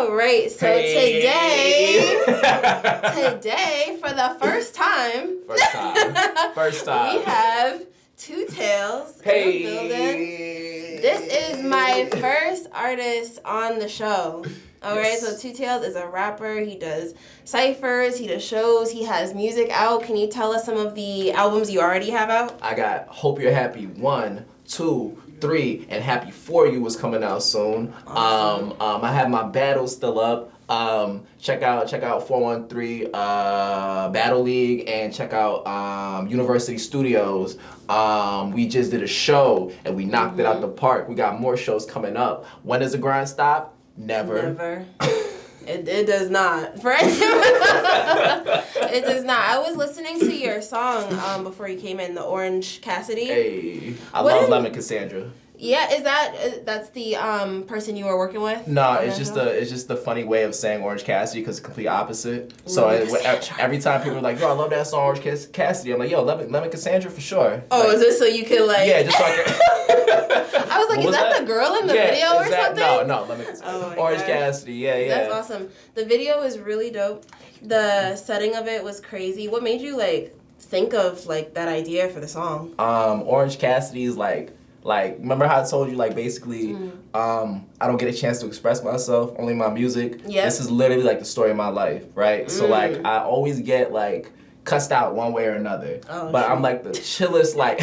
All right, so today, for the first time, we have Teww in the building. This is my first artist on the show. All right, so Teww is a rapper. He does ciphers, he does shows, he has music out. Can you tell us some of the albums you already have out? I got Hope You're Happy 1, 2, 3, and Happy For You is coming out soon. Awesome. I have my battle still up. Check out 413 Battle League, and check out University Studios. We just did a show and we knocked it out the park. We got more shows coming up. When does the grind stop? Never. It does not. It does not. I was listening to your song before you came in, the Orange Cassidy. Hey, I love Lemon Cassandra. Yeah, that's the person you were working with? No, it's just the funny way of saying Orange Cassidy because it's complete opposite. So every time people are like, "Yo, I love that song Orange Cassidy," I'm like, "Yo, Lemon Cassandra for sure." Oh, like, is this so you can like? Yeah, just so I can. I was like, is that the girl in the video or something? No, Lemon Cassandra. Orange Cassidy. Yeah. That's awesome. The video is really dope. The setting of it was crazy. What made you like think of like that idea for the song? Orange Cassidy is like remember how I told you like basically I don't get a chance to express myself, only my music. Yep. This is literally like the story of my life, right? So like I always get like cussed out one way or another. But I'm like the chillest like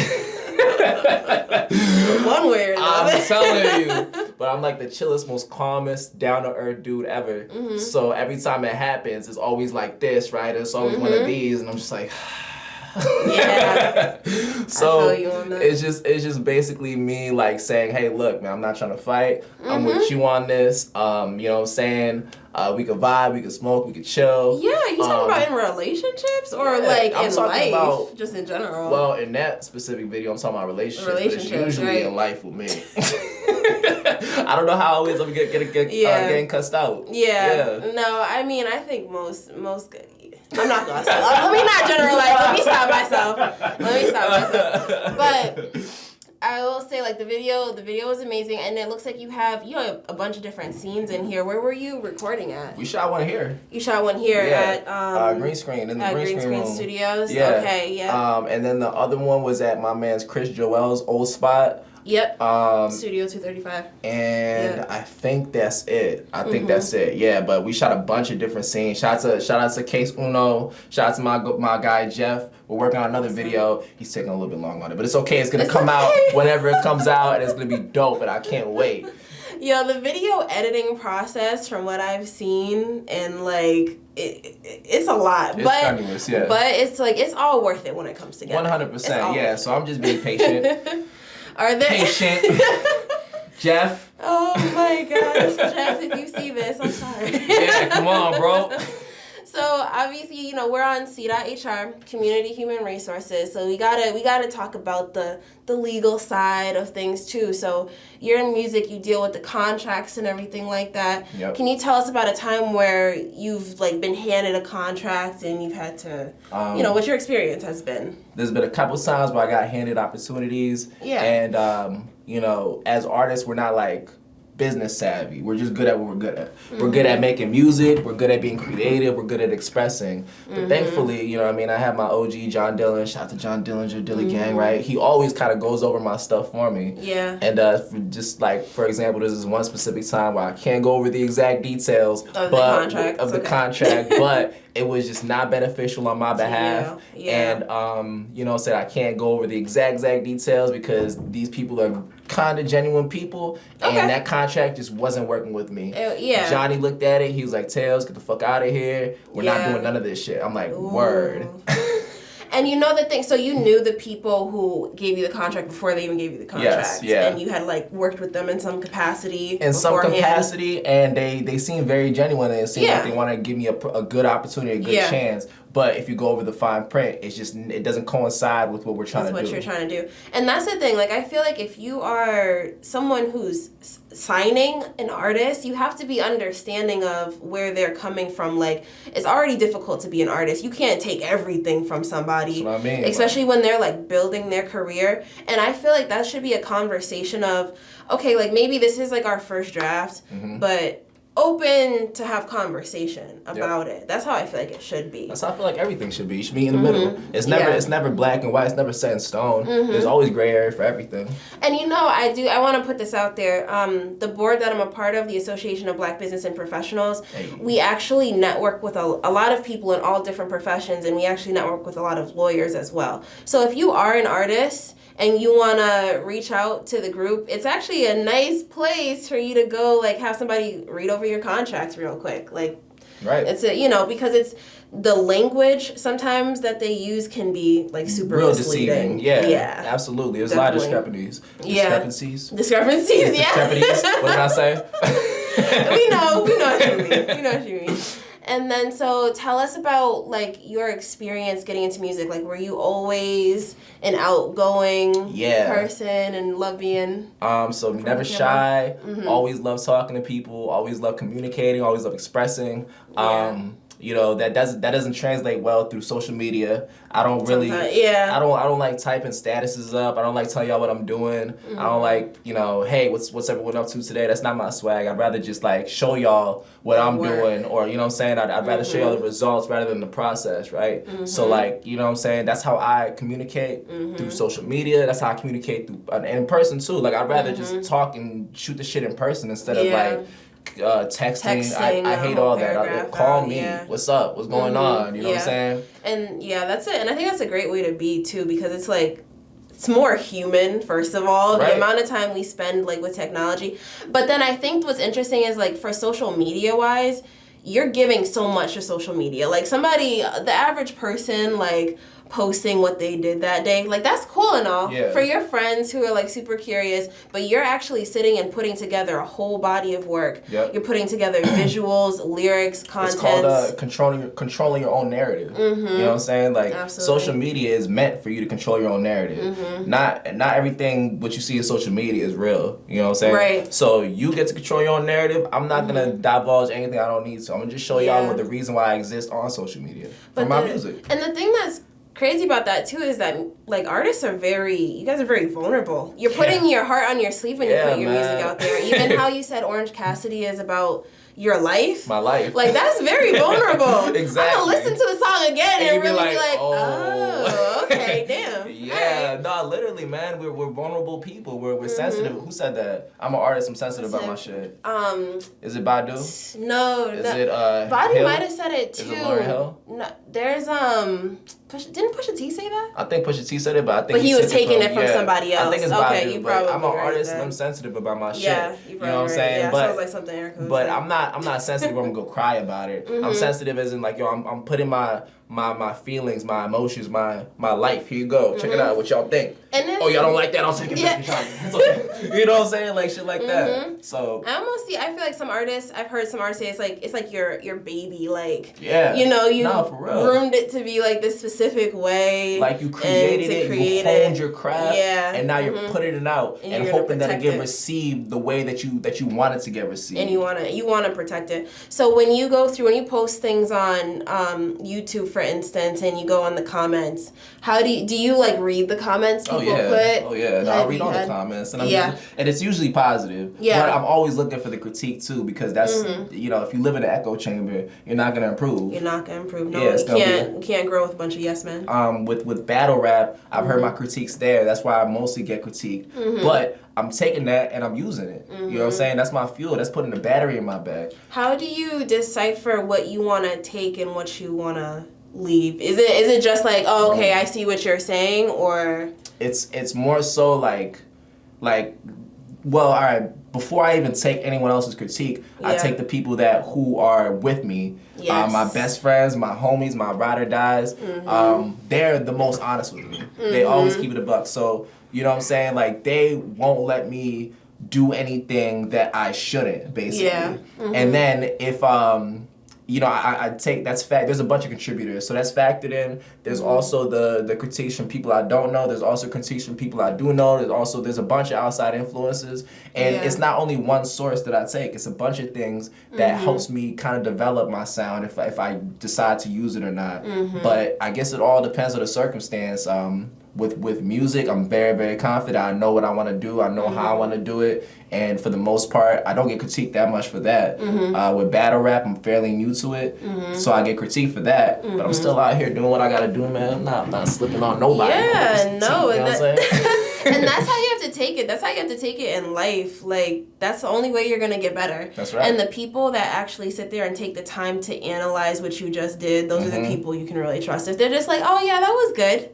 one way or another. I'm telling you. But I'm like the chillest, most calmest, down to earth dude ever. So every time it happens, it's always like this, right? It's always one of these, and I'm just like yeah. So I feel you on that. it's just basically me like saying, hey, look, man, I'm not trying to fight. I'm with you on this. You know what I'm saying? We could vibe, we could smoke, we could chill. Yeah, you talking about in relationships or like in life, just in general? Well, in that specific video, I'm talking about relationships, but it's usually in life with me. I don't know how I always I'm getting cussed out. Yeah. No, I mean, I think most I'm not gonna say. Let me not generalize. Let me stop myself. But I will say, like the video was amazing, and it looks like you have a bunch of different scenes in here. Where were you recording at? We shot one here. You shot one here at Green Screen in the Green Screen room. Studios. Yeah. Okay, yeah. And then the other one was at my man's Chris Joel's old spot. Yep. Studio 235. And I think that's it. That's it. Yeah, but we shot a bunch of different scenes. Shout out to Case Uno. Shout out to my guy Jeff. We're working on another video. He's taking a little bit long on it, but it's okay. It's gonna come out whenever it comes out, and it's gonna be dope. And I can't wait. Yeah, the video editing process, from what I've seen, and like it's a lot. It's strenuous, yeah. But it's like it's all worth it when it comes together. 100%. Yeah. So I'm just being patient. Are there patient? Jeff. Oh my gosh, Jeff! If you see this, I'm sorry. Yeah, come on, bro. So obviously, we're on C.HR, Community Human Resources. So we gotta talk about the legal side of things too. So you're in music, you deal with the contracts and everything like that. Yep. Can you tell us about a time where you've like been handed a contract and you've had to, what your experience has been? There's been a couple times where I got handed opportunities. Yeah. And as artists, we're not like business savvy. We're just good at what we're good at. We're good at making music. We're good at being creative. We're good at expressing. But thankfully, I have my OG John Dillon. Shout out to John Dillinger, Dilly Gang, right? He always kind of goes over my stuff for me. Yeah. And just like, for example, there's this one specific time where I can't go over the exact details of the contract, but it was just not beneficial on my behalf. Yeah. And said I can't go over the exact details because these people are kind of genuine people, and that contract just wasn't working with me. Yeah. Johnny looked at it. He was like, "Talez, get the fuck out of here. We're not doing none of this shit." I'm like, word. And you know the thing, so you knew the people who gave you the contract before they even gave you the contract. Yes, yeah. And you had like worked with them in some capacity and they seemed very genuine, and it seemed like they want to give me a good opportunity, a good chance. But if you go over the fine print, it doesn't coincide with what we're trying to do. That's what you're trying to do. And that's the thing, like I feel like if you are someone who's signing an artist, you have to be understanding of where they're coming from. Like, it's already difficult to be an artist. You can't take everything from somebody. That's what I mean. Especially when they're like building their career. And I feel like that should be a conversation of, okay, like maybe this is like our first draft, but open to have conversation about it. That's how I feel like it should be. That's how I feel like everything should be. You should be in the middle. It's never black and white. It's never set in stone. There's always gray area for everything. And I want to put this out there. The board that I'm a part of, the Association of Black Business and Professionals, we actually network with a lot of people in all different professions, and we actually network with a lot of lawyers as well. So if you are an artist and you want to reach out to the group, it's actually a nice place for you to go, like, have somebody read over your contracts real quick. Like, right. It's because it's the language sometimes that they use can be, like, super real misleading. deceiving. Yeah, absolutely. There's a lot of discrepancies. Discrepancies, yeah. Discrepancies. What did I say? we know what you mean. And then, so tell us about, like, your experience getting into music. Like, were you always an outgoing person and love being... So never shy, always love talking to people, always love communicating, always love expressing. That doesn't translate well through social media. I don't really, I don't like typing statuses up. I don't like telling y'all what I'm doing. I don't like, hey, what's everyone up to today? That's not my swag. I'd rather just, like, show y'all what I'm doing, or, you know what I'm saying? I'd rather show y'all the results rather than the process, right? So, like, you know what I'm saying? That's how I communicate through social media. That's how I communicate through, and in person too. Like, I'd rather just talk and shoot the shit in person instead of, like, texting. I hate all that. Call me. What's up? What's going on? You know what I'm saying? And that's it. And I think that's a great way to be too, because it's like, it's more human, first of all, the amount of time we spend, like, with technology. But then I think what's interesting is, like, for social media wise, you're giving so much to social media. Like, the average person, like, posting what they did that day, like, that's cool and all for your friends who are, like, super curious, but you're actually sitting and putting together a whole body of work. You're putting together visuals, lyrics, content. It's called controlling your own narrative. You know what I'm saying? Like, social media is meant for you to control your own narrative. Not everything what you see in social media is real. You know what I'm saying? Right. So you get to control your own narrative. I'm not gonna divulge anything I don't need to. I'm gonna just show y'all what the reason why I exist on social media for my music. And the thing that's crazy about that too is that, like, artists are you guys are very vulnerable. You're putting your heart on your sleeve when you put your music out there. Even how you said Orange Cassidy is about your life. My life. Like, that's very vulnerable. Exactly. I'm gonna listen to the song again and really be like, oh, okay, damn. No, literally, man, we're vulnerable people. We're sensitive. Who said that? I'm an artist. I'm sensitive about my shit. Is it Badu? No. Is it Badu might have said it too. Is it Lauryn Hill? No, there's didn't Pusha T say that? I think Pusha T said it, but I think he was taking it from somebody else. I think it's okay, Badu, you probably I'm an artist and I'm sensitive about my shit. You know what I'm saying? Yeah, sounds like something Erica would say. I'm not sensitive where I'm gonna go cry about it. I'm sensitive as in, like, I'm putting my feelings, my emotions, my life. Here you go. Check it out. What y'all think? Oh, y'all don't like that? I'll take it back. It's okay. You know what I'm saying? Like, shit like that. So I feel like some artists, I've heard some artists say it's like your baby, like, you groomed it to be, like, this specific way. Like, you created it, you honed your craft, and now you're putting it out and hoping that it get received the way that you want it to get received. And you wanna protect it. So when you post things on YouTube, for instance, and you go on the comments, how do you like read the comments people put? Oh yeah, no, I'll read all the comments, and and it's usually positive. Yeah. But I'm always looking for the critique too, because that's if you live in an echo chamber, you're not gonna improve. You're not gonna improve. No, you can't grow with a bunch of yes men. With battle rap, I've heard my critiques there. That's why I mostly get critiqued. But I'm taking that and I'm using it. You know what I'm saying? That's my fuel. That's putting the battery in my bag. How do you decipher what you want to take and what you want to leave? Is it just like, oh, okay, I see what you're saying, or it's more so like well, all right, before I even take anyone else's critique, I take the people who are with me. Yes. My best friends, my homies, my ride or dies. They're the most honest with me. They always keep it a buck. So, you know what I'm saying? Like, they won't let me do anything that I shouldn't, basically. Yeah. And then if I take, that's fact. There's a bunch of contributors, so that's factored in. There's also the critiques from people I don't know. There's also critiques from people I do know. There's a bunch of outside influences, and it's not only one source that I take. It's a bunch of things that helps me kind of develop my sound if I decide to use it or not. But I guess it all depends on the circumstance. with music, I'm very, very confident. I know what I want to do. I know how I want to do it. And for the most part, I don't get critiqued that much for that. With battle rap, I'm fairly new to it. So I get critiqued for that. But I'm still out here doing what I got to do, man. I'm not slipping on nobody. Yeah, no. You know what I'm saying? And that's how you have to take it. That's how you have to take it in life. Like, that's the only way you're going to get better. That's right. And the people that actually sit there and take the time to analyze what you just did, those are the people you can really trust. If they're just like, oh, yeah, that was good.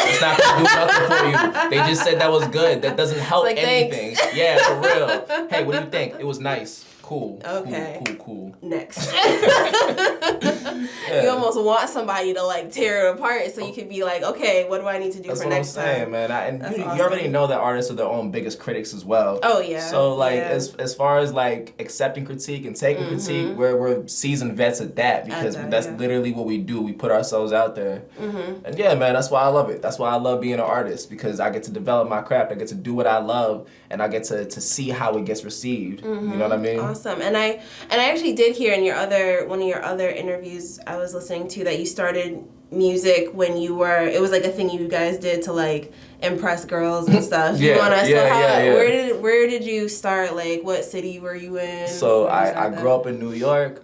It's not going to do nothing for you. They just said that was good. That doesn't help like, anything. Thanks. Yeah, for real. Hey, what do you think? It was nice. Cool. Okay. Cool. Next. You almost want somebody to like tear it apart so you can be like, okay, what do I need to do for next time? That's what I'm saying, man. You already know that artists are their own biggest critics as well. Oh, yeah. So, like, as far as, like, accepting critique and taking critique, we're seasoned vets at that because that's literally what we do. We put ourselves out there. And, yeah, man, that's why I love it. That's why I love being an artist because I get to develop my craft. I get to do what I love, and I get to see how it gets received. You know what I mean? Awesome. And I actually did hear in one of your other interviews I was listening to that you started music when it was like a thing you guys did to like impress girls and stuff. Where did you start? Like, what city were you in? So I grew up in New York.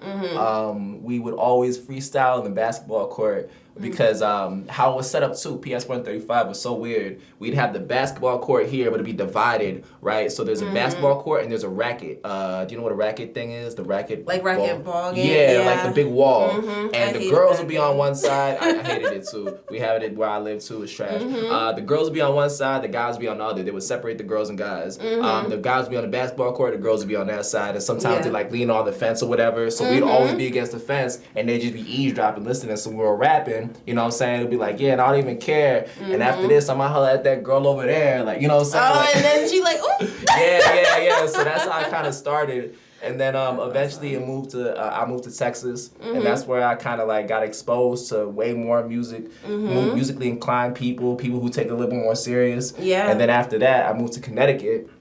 We would always freestyle in the basketball court because how it was set up too, PS 135 was so weird. We'd have the basketball court here, but it'd be divided, right? So there's a basketball court and there's a racket. Do you know what a racket thing is? The racket like racket ball game? Yeah, like the big wall. And the girls would be on one side. I hated it too. We have it where I live too. It's trash. The girls would be on one side, the guys would be on the other. They would separate the girls and guys. The guys would be on the basketball court, the girls would be on that side. And sometimes they'd like lean on the fence or whatever. So we'd always be against the fence and they'd just be eavesdropping, listening. So we were rapping. You know what I'm saying? It'd be like, yeah, and I don't even care. And after this, I'm gonna holler at that girl over there. Like, you know what I'm saying? Oh, like, and then she like, ooh. yeah. So that's how I kind of started. And then eventually I moved to Texas. And that's where I kind of like got exposed to way more music, musically inclined people who take it a little bit more serious. Yeah. And then after that, I moved to Connecticut.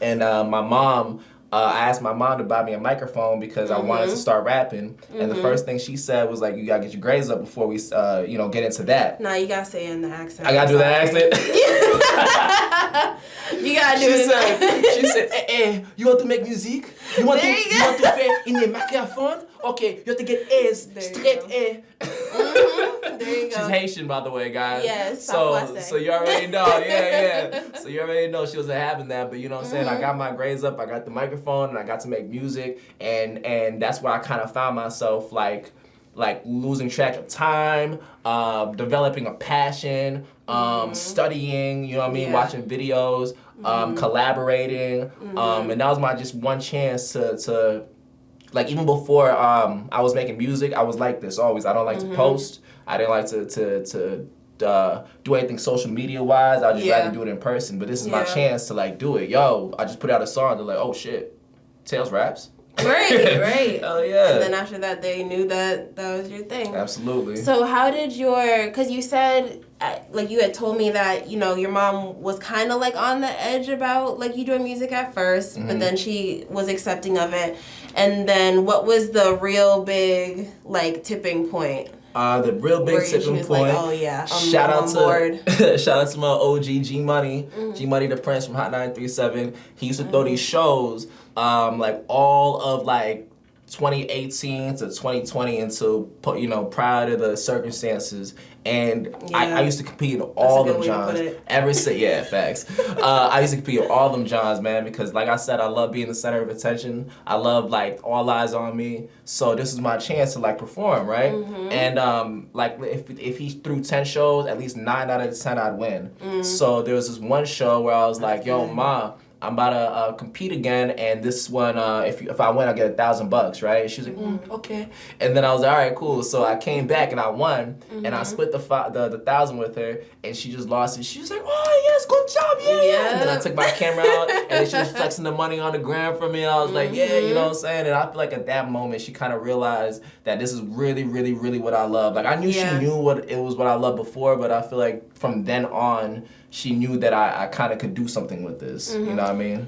And my mom, I asked my mom to buy me a microphone because I wanted to start rapping. And the first thing she said was like, you gotta get your grades up before we, get into that. No, you gotta say it in the accent. I gotta do the accent? You gotta do it. She said, you want to make music? You want to play in the microphone? Okay, you have to get A's, straight A. There you go. She's Haitian, by the way, guys. Yes, so you already know, yeah. So you already know she wasn't having that, but you know what I'm saying? I got my grades up, I got the microphone, and I got to make music, and that's where I kind of found myself, like losing track of time, developing a passion, studying, you know what I mean, watching videos, collaborating, and that was my just one chance to like even before I was making music, I was like this always. I don't like to post. I didn't like to do anything social media wise. I'd just rather do it in person. But this is my chance to like do it. Yo, I just put out a song. They're like, oh shit, Talez raps. Right. Oh yeah. And then after that, they knew that was your thing. Absolutely. So how did because you said, like you had told me that, your mom was kind of like on the edge about like you doing music at first, but then she was accepting of it. And then what was the real big like tipping point? The real big tipping point. Like, oh yeah, shout out to my OG G Money, G Money the Prince from Hot 937. He used to throw these shows, like all of like 2018 to 2020 until prior to the circumstances. And I used to compete in all them genres. Facts. I used to compete in all them genres, man, because like I said, I love being the center of attention. I love like all eyes on me. So this is my chance to like perform, right? And like if he threw 10 shows, at least 9 out of the 10 I'd win. So there was this one show where I was like, yo, Ma, I'm about to compete again, and this one, if I win, I get $1,000, right? And she was like, okay. And then I was like, all right, cool. So I came back and I won, and I split the 1,000 with her, and she just lost it. She was like, oh yes, good job, yeah. And then I took my camera out, and then she was flexing the money on the gram for me. I was like, yeah, you know what I'm saying? And I feel like at that moment, she kind of realized that this is really, really, really what I love. Like I knew she knew what I loved before, but I feel like from then on, she knew that I kind of could do something with this. You know what I mean?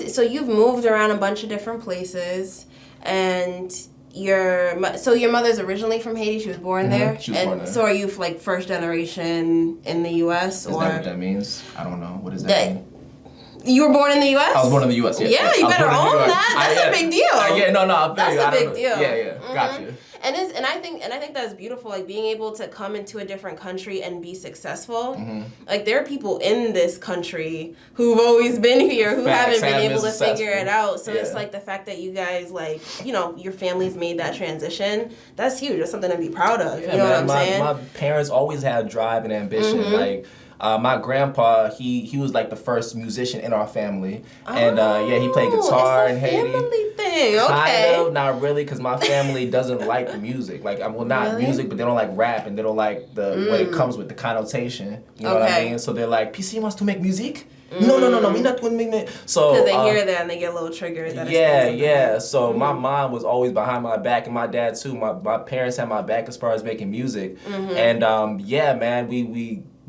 So you've moved around a bunch of different places, and your mother's originally from Haiti. She was born there. She was born there. So are you like first generation in the U.S. Is that what that means? I don't know. What does that mean? You were born in the U.S.? I was born in the U.S., yeah. Yeah, you better own that. That's a big deal. That's a big deal. Yeah, gotcha. And I think that's beautiful, like being able to come into a different country and be successful. Like there are people in this country who've always been here who haven't been able to figure it out. So it's like the fact that you guys like, you know, your family's made that transition. That's huge. That's something to be proud of. Yeah, you know what I'm saying? My parents always had drive and ambition. Like my grandpa, he was like the first musician in our family, and he played guitar in Haiti. Family thing, okay. Kind of, not really, because my family doesn't like the music. Like, well, not music, but they don't like rap, and they don't like the what it comes with, the connotation. You know what I mean? So they're like, PC wants to make music. No, we're not going to make that. So because they hear that and they get a little triggered. So my mom was always behind my back, and my dad too. My parents had my back as far as making music, and man,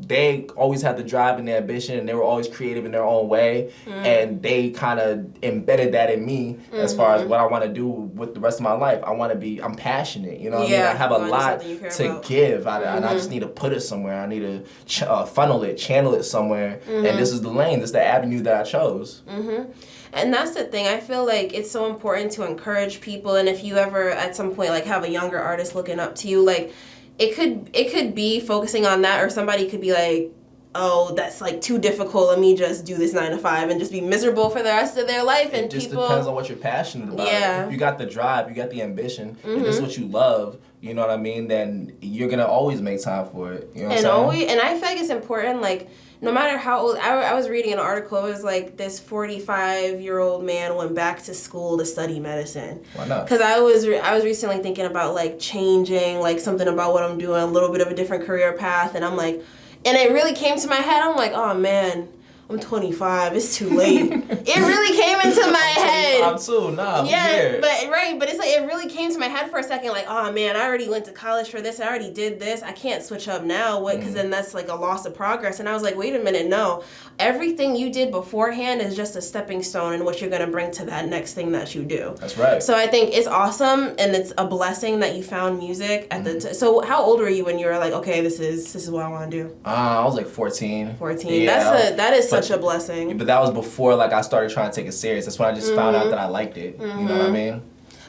they always had the drive and the ambition, and they were always creative in their own way, and they kind of embedded that in me as far as what I want to do with the rest of my life. I'm passionate, you know what I mean? I have a lot to give. I just need to put it somewhere. I need to funnel it, channel it somewhere, and this is the lane, this is the avenue that I chose. And that's the thing. I feel like it's so important to encourage people, and if you ever at some point like have a younger artist looking up to you, like it could be focusing on that, or somebody could be like, oh, that's like too difficult. Let me just do this 9 to 5 and just be miserable for the rest of their life. And it just depends on what you're passionate about. Yeah. If you got the drive, you got the ambition, if this is what you love, you know what I mean, then you're gonna always make time for it. You know what I'm saying? And I feel like it's important, like, no matter how old, I was reading an article, it was like this 45-year-old man went back to school to study medicine. Why not? Because I was recently thinking about like changing, like something about what I'm doing, a little bit of a different career path, and I'm like, and it really came to my head, I'm like, oh man, I'm 25. It's too late. It really came into my head. I'm too. Nah. Yeah, but it's like it really came to my head for a second. Like, oh man, I already went to college for this. I already did this. I can't switch up now. What? Because then that's like a loss of progress. And I was like, wait a minute, no. Everything you did beforehand is just a stepping stone in what you're gonna bring to that next thing that you do. That's right. So I think it's awesome, and it's a blessing that you found music at the. So how old were you when you were like, okay, this is what I want to do? I was like 14. 14. Yeah, that is such a blessing. But that was before like I started trying to take it serious. That's when I just found out that I liked it. You know what I mean?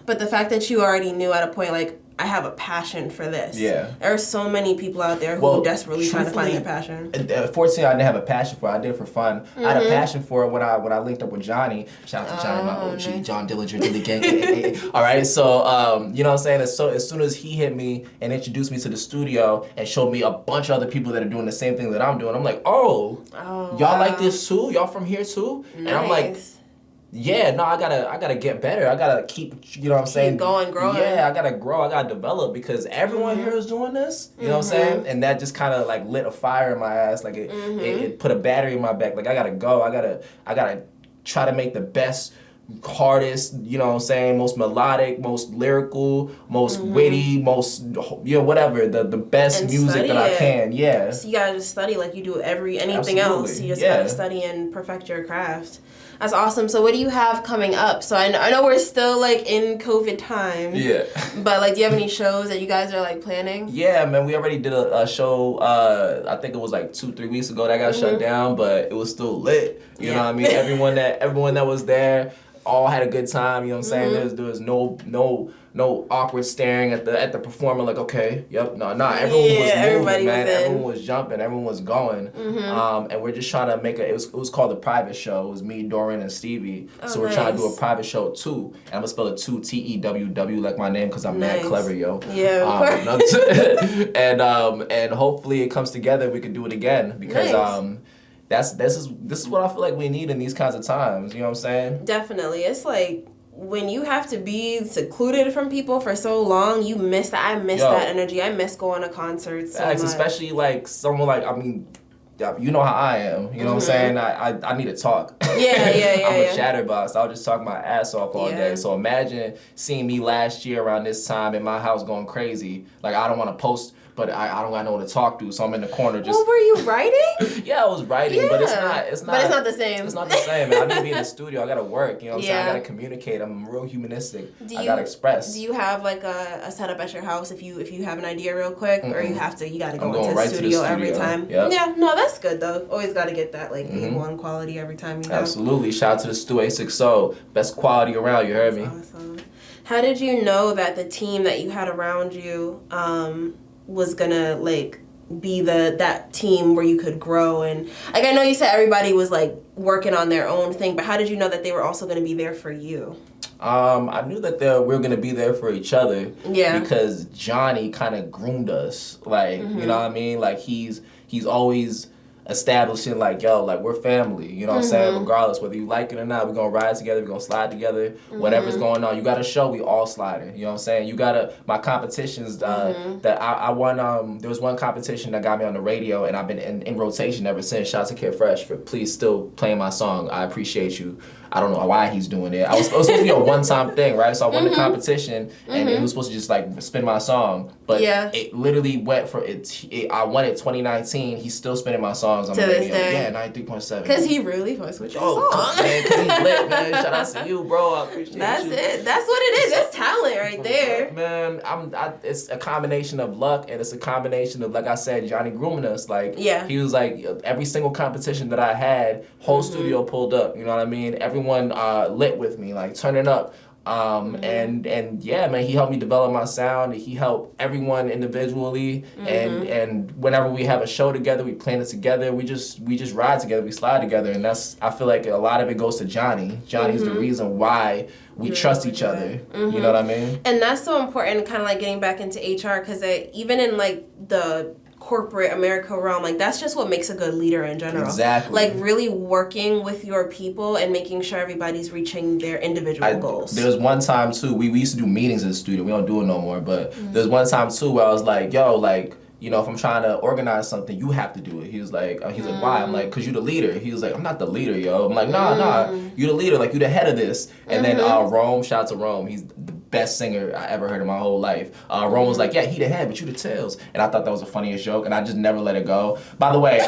But the fact that you already knew at a point like, I have a passion for this. Yeah. There are so many people out there who desperately trying to find their passion. At 14, I didn't have a passion for it. I did it for fun. I had a passion for it when I linked up with Johnny. Shout out to Johnny, my OG, nice. John Dillinger, Dilly Gang. All right, so you know what I'm saying? As soon as he hit me and introduced me to the studio and showed me a bunch of other people that are doing the same thing that I'm doing, I'm like, y'all like this too? Y'all from here too? Nice. And I'm like, yeah, no, I gotta get better. I gotta keep, you know what I'm saying? Keep going, growing. Yeah, I gotta grow. I gotta develop because everyone here is doing this. You know what I'm saying? And that just kind of like lit a fire in my ass. Like it put a battery in my back. Like I gotta go. I gotta try to make the best, hardest, you know what I'm saying, most melodic, most lyrical, most witty, most, you know, whatever, the best and music that I can. Yeah. So you gotta just study like you do anything else. You just gotta study and perfect your craft. That's awesome. So what do you have coming up? So I know we're still like in COVID times. Yeah. But like, do you have any shows that you guys are like planning? Yeah, man. We already did a show. I think it was like 2-3 weeks ago that got shut down, but it was still lit. You know what I mean? Everyone that was there all had a good time. You know what I'm saying? There was no awkward staring at the performer like, okay, yep, no, everyone was moving, man. Everyone was jumping, everyone was going. And we're just trying to make it was called the private show. It was me, Dorian, and Stevie. So we're trying to do a private show too. And I'm gonna spell it Teww, Teww, like my name, because I'm mad clever, yo. Yeah. And hopefully it comes together, we can do it again because this is what I feel like we need in these kinds of times. You know what I'm saying? Definitely. It's like when you have to be secluded from people for so long, you miss that. I miss that energy. I miss going to concerts so much. Especially like someone like, I mean, you know how I am. You know what I'm saying? I need to talk. Yeah. I'm a chatterbox. I'll just talk my ass off all day. So imagine seeing me last year around this time in my house going crazy. Like I don't want to post but I don't got no one to talk to, so I'm in the corner just. What were you writing? Yeah, I was writing, but it's not. But it's not the same. It's not the same. Man. I need to be in the studio. I gotta work. You know what I'm saying? I gotta communicate. I'm real humanistic. I gotta express. Do you have like a setup at your house if you have an idea real quick, or you gotta go into right the studio every time? Yep. Yeah, no, that's good though. Always gotta get that like A1 quality every time you go. Absolutely. Shout out to the Stu 860. Best quality around. You heard me. Awesome. How did you know that the team that you had around you was gonna like be that team where you could grow? And like I know you said everybody was like working on their own thing, but how did you know that they were also gonna be there for you? I knew that we were gonna be there for each other. Yeah. Because Johnny kind of groomed us. Like you know what I mean? Like he's always establishing like, yo, like we're family, you know what I'm saying? Regardless whether you like it or not, we're gonna ride together, we're gonna slide together, whatever's going on. You gotta show we all sliding, you know what I'm saying? You gotta, my competitions that I won, there was one competition that got me on the radio, and I've been in rotation ever since. Shout out to Kid Fresh for please still playing my song. I appreciate you. I don't know why he's doing it. It was supposed to be a one-time thing, right? So I won the competition, and it was supposed to just like spin my song, but it literally went for it. I won it 2019. He's still spinning my songs on the radio. Yeah, 93.7. Because he really fucks with your song. Man, because he's lit, man. Shout out to you, bro. I appreciate you. That's it. That's what it is. It's talent right there. Man, it's a combination of luck, and it's a combination of, like I said, Johnny grooming us. Like, he was like, every single competition that I had, whole studio pulled up. You know what I mean? Everyone lit with me, like turning up. And yeah, man, he helped me develop my sound. He helped everyone individually, and whenever we have a show together, we plan it together. We just ride together, we slide together, and I feel like a lot of it goes to Johnny. Johnny's the reason why we trust each other. You know what I mean? And that's so important, kind of like getting back into HR, because even in like the corporate America realm, like that's just what makes a good leader in general. Exactly. Like really working with your people and making sure everybody's reaching their individual goals. There's one time too, we used to do meetings in the studio. We don't do it no more, but there's one time too where I was like, yo, like, you know, if I'm trying to organize something, you have to do it. He was like, why? I'm like, cause you the leader. He was like, I'm not the leader, yo. I'm like, nah, you the leader, like you the head of this. And then Rome, shout out to Rome. He's the best singer I ever heard in my whole life. Rome was like, yeah, he the head, but you the tails. And I thought that was the funniest joke, and I just never let it go. By the way,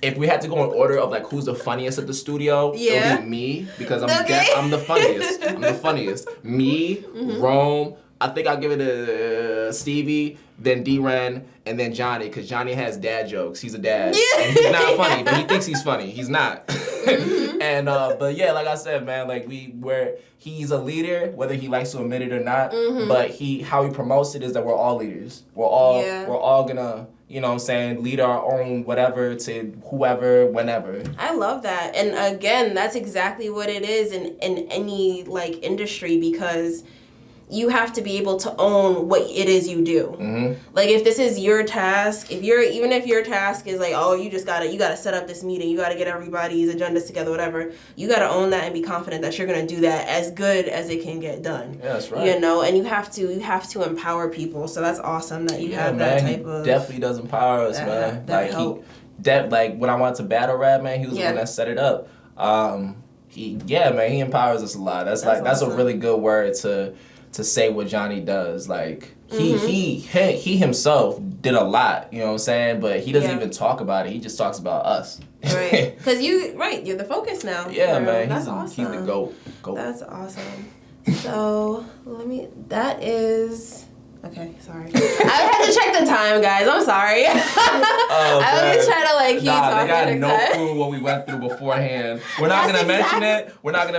if we had to go in order of like who's the funniest at the studio, it would be me, because I'm the funniest. I'm the funniest. Me, Rome. I think I'll give it to Stevie, then D-Ren, and then Johnny, because Johnny has dad jokes. He's a dad. And he's not funny, but he thinks he's funny. He's not. And but yeah, like I said, man, like he's a leader, whether he likes to admit it or not. But how he promotes it is that we're all leaders. We're all gonna, you know what I'm saying, lead our own whatever to whoever, whenever. I love that. And again, that's exactly what it is in any like industry, because you have to be able to own what it is you do. Like if this is your task, even if your task is like, oh, you gotta set up this meeting, you gotta get everybody's agendas together, whatever, you gotta own that and be confident that you're gonna do that as good as it can get done. Yeah, that's right. You know, and you have to empower people. So that's awesome that you have that type of. Definitely does empower us, man. That help. Like when I wanted to battle rap, man, he was the one that set it up. He empowers us a lot. That's awesome. A really good word to say what Johnny does. Like he himself did a lot, you know what I'm saying? But he doesn't even talk about it. He just talks about us. Right. Because you're the focus now. Yeah, man. That's awesome. He's the GOAT. That's awesome. So that is. Okay, sorry. I had to check the time, guys. I'm sorry. I always try to keep talking. They got no clue what we went through beforehand. We're not gonna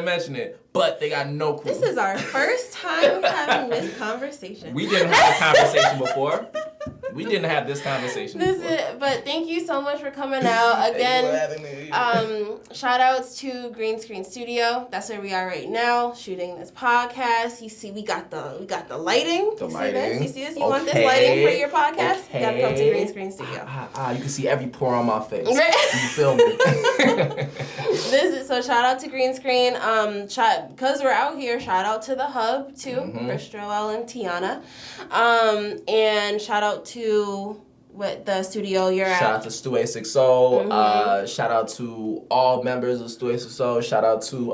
mention it, but they got no clue. This is our first time having this conversation. We didn't have a conversation before. We didn't have this conversation before. But thank you so much for coming out again. Shout outs to Green Screen Studio. That's where we are right now, shooting this podcast. You see, we got the lighting. You see this? You want this lighting for your podcast? Okay. You gotta come to Green Screen Studio. You can see every pore on my face. You feel me? So shout out to Green Screen. Because we're out here, shout out to the Hub too, Chris Joel and Tiana. And shout out to the studio you're at. Shout out to Stu 860. Shout out to all members of Stu 860. Shout out to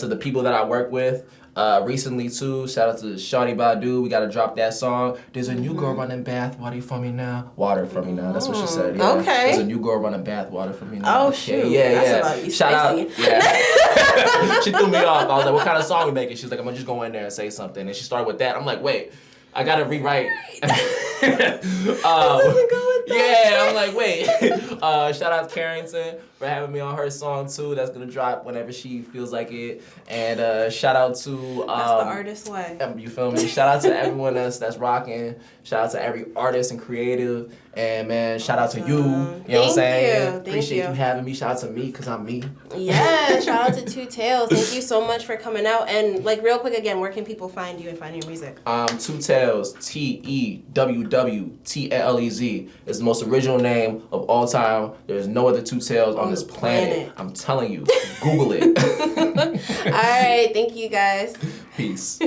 the people that I work with. recently too. Shout out to Shawty Badu. We gotta drop that song. There's a new girl running bath water for me now. Water for me now. That's what she said. Yeah. Okay. There's a new girl running bath water for me now. Oh okay. shoot. Yeah, That's yeah. about to be Shout spicy. out. Yeah. She threw me off. I was like, what kind of song we making? She's like, I'm gonna just go in there and say something. And she started with that. I'm like, wait. I gotta rewrite. This doesn't go with that. Yeah, I'm like, wait. Shout out to Carrington for having me on her song too. That's gonna drop whenever she feels like it. And shout out to that's the artist way. You feel me? Shout out to everyone that's rocking. Shout out to every artist and creative. And man, shout out to you. You know what I'm saying? Appreciate you having me. Shout out to me because I'm me. Yeah, shout out to Teww. Thank you so much for coming out. And like real quick again, where can people find you and find your music? Teww, Tewwwtlez is the most original name of all time. There's no other Teww on this planet. I'm telling you. Google it. All right, thank you guys. Peace.